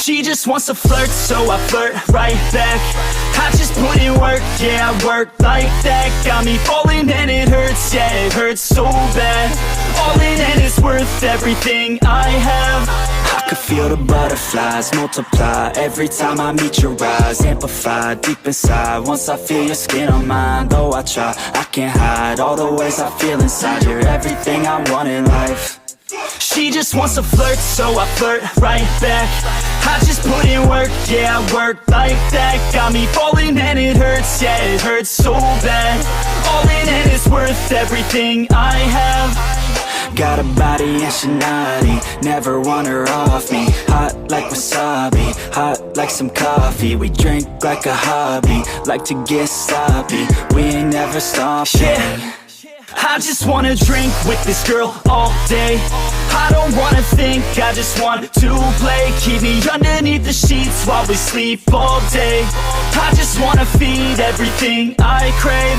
She just wants to flirt, so I flirt right back. I just put in work, yeah, I work like that. Got me falling and it hurts, yeah, it hurts so bad. All in and it's worth everything I have. I could feel the butterflies multiply every time I meet your eyes. Amplify deep inside once I feel your skin on mine. Though I try, I can't hide all the ways I feel inside. You're everything I want in life. She just wants to flirt, so I flirt right back. I just put in work, yeah, I work like that. Got me falling and it hurts, yeah, it hurts so bad. All in and it's worth everything I have. Got a body and she naughty, never want her off me. Hot like wasabi, hot like some coffee. We drink like a hobby, like to get sloppy. We ain't never stopping. Yeah. I just wanna drink with this girl all day. I don't wanna think, I just want to play. Keep me underneath the sheets while we sleep all day. I just wanna feed everything I crave.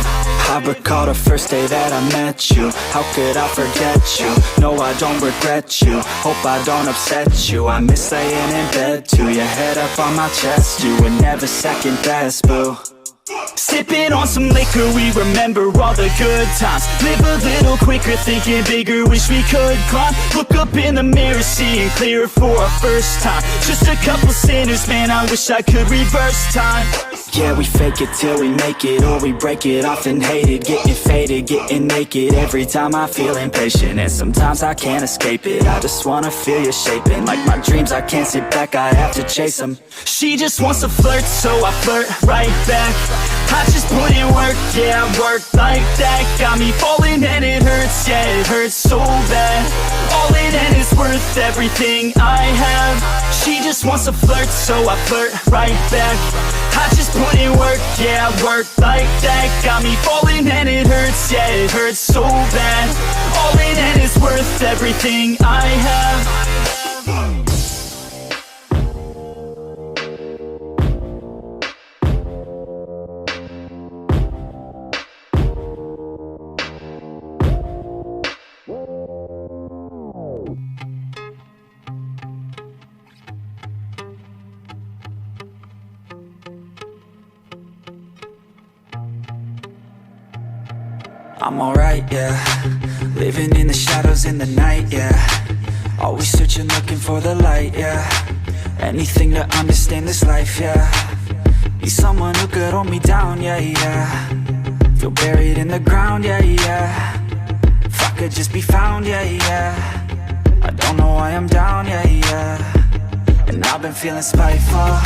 I recall the first day that I met you. How could I forget you? No, I don't regret you. Hope I don't upset you. I miss laying in bed too. Your head up on my chest, you were never second best, boo. Sipping on some liquor, we remember all the good times. Live a little quicker, thinking bigger, wish we could climb. Look up in the mirror, seeing clearer for our first time. Just a couple sinners, man, I wish I could reverse time. Yeah, we fake it till we make it, or we break it off and hate it. Getting faded, getting naked, every time I feel impatient. And sometimes I can't escape it, I just wanna feel you shaping. Like my dreams, I can't sit back, I have to chase them. She just wants to flirt, so I flirt right back. I just put in work, yeah, I work like that. Got me falling and it hurts, yeah, it hurts so bad. All in and it's worth everything I have. She just wants to flirt, so I flirt right back. I just put in work, yeah, I work like that. Got me falling and it hurts, yeah, it hurts so bad. All in and it's worth everything I have. I'm alright, yeah. Living in the shadows in the night, yeah. Always searching, looking for the light, yeah. Anything to understand this life, yeah. Need someone who could hold me down, yeah, yeah. Feel buried in the ground, yeah, yeah. If I could just be found, yeah, yeah. I don't know why I'm down, yeah, yeah. And I've been feeling spiteful.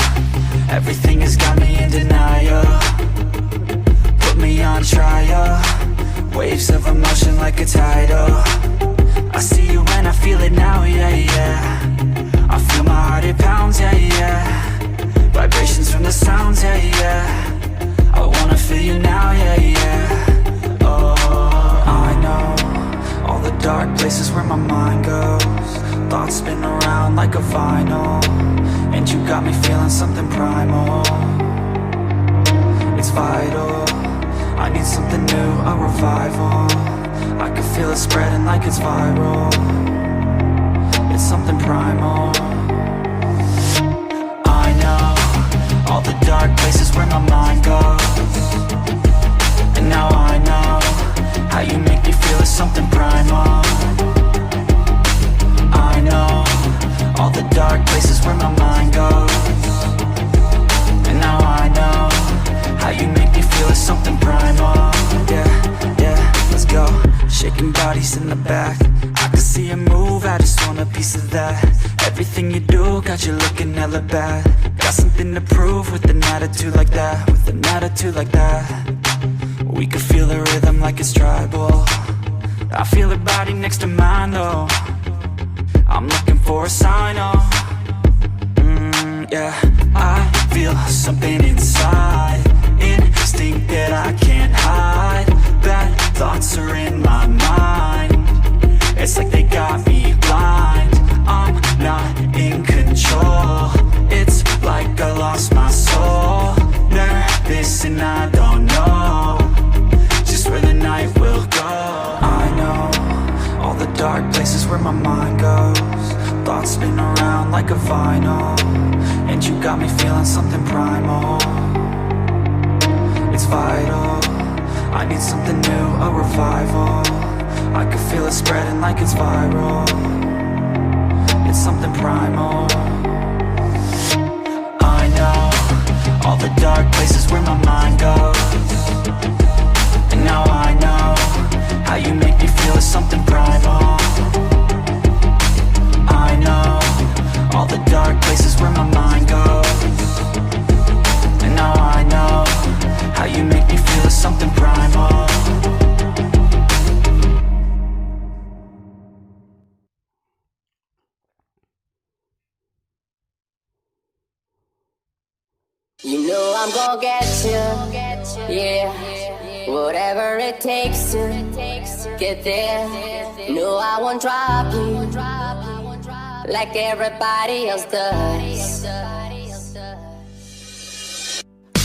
Everything has got me in denial. Put me on trial. Waves of emotion like a tidal. I see you and I feel it now, yeah, yeah. I feel my heart, it pounds, yeah, yeah. Vibrations from the sounds, yeah, yeah. I wanna feel you now, yeah, yeah. Oh, I know all the dark places where my mind goes. Thoughts spin around like a vinyl. And you got me feeling something primal. It's vital, I need something new, a revival. I can feel it spreading like it's viral. It's something primal. I know all the dark places where my mind goes. And now I know how you make me feel it's something primal. I know all the dark places where my mind goes. And now I know how you make me feel it's something primal. Yeah, yeah, let's go. Shaking bodies in the back, I can see you move, I just want a piece of that. Everything you do got you looking hella bad. Got something to prove with an attitude like that. With an attitude like that, we could feel the rhythm like it's tribal. I feel her body next to mine though. I'm looking for a sign, oh. Yeah, I feel something inside. Instinct that I can't hide. Bad thoughts are in my mind. It's like they got me blind. I'm not in control. It's like I lost my soul. Nervous and I don't know just where the night will go. I know all the dark places where my mind goes. Thoughts spin around like a vinyl. you got me feeling something primal. It's vital, I need something new, a revival. I can feel it spreading like it's viral. It's something primal. I know all the dark places where my mind goes, and now I know how you make me feel is something primal. I know all the dark places where my mind goes, and now I know how you make me feel is something primal. You know I'm gonna get you, yeah. Whatever it takes to get there. No, I won't drop you like everybody else does.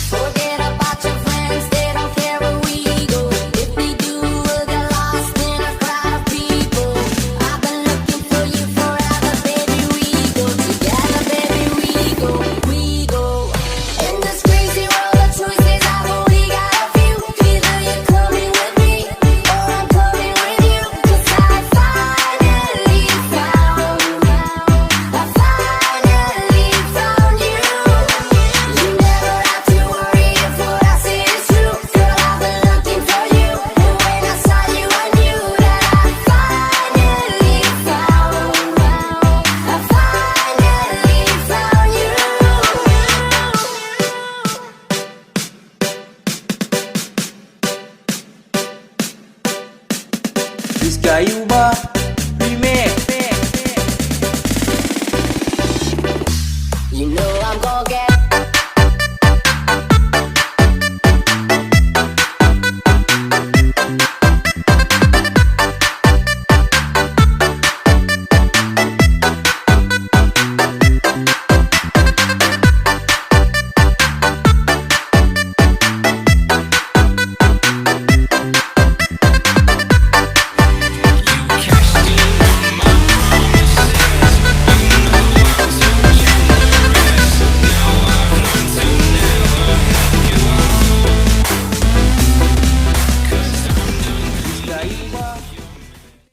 Forget about your friends, they don't care where we go. If we do, we'll get lost in a crowd of people. I've been looking for you forever, baby. We go together, baby. We go, we go. In this crazy world of choices, I've only got a few. Either you're coming with me, or I'm coming with you. 'Cause I finally found you. You never have to worry if what I say is true. Girl, I've been looking for you, and when I saw you, I knew that I finally found you. Bis kayo ba